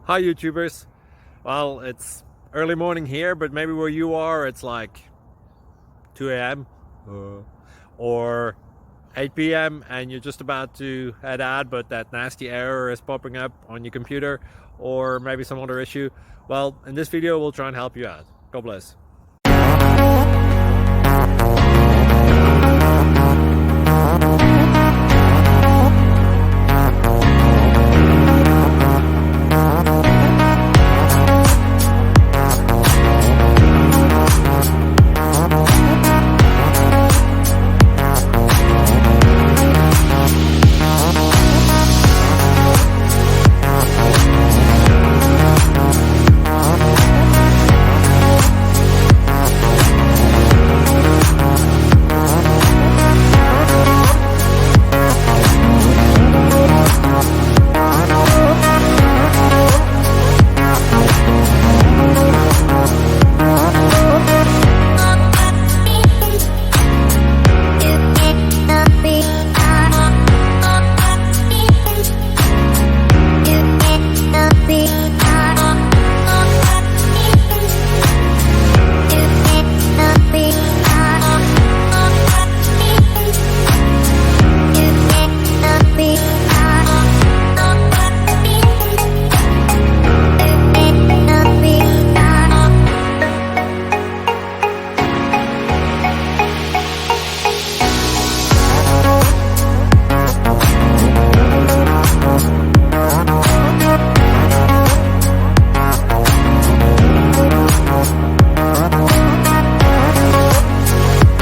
Hi YouTubers. Well, it's early morning here, but maybe where you are it's like 2 a.m. or 8 p.m. and you're just about to head out, but that nasty error is popping up on your computer, or maybe some other issue. Well, in this video we'll try and help you out. God bless.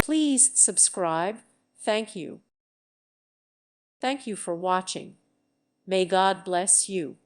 Please subscribe. Thank you. Thank you for watching. May God bless you.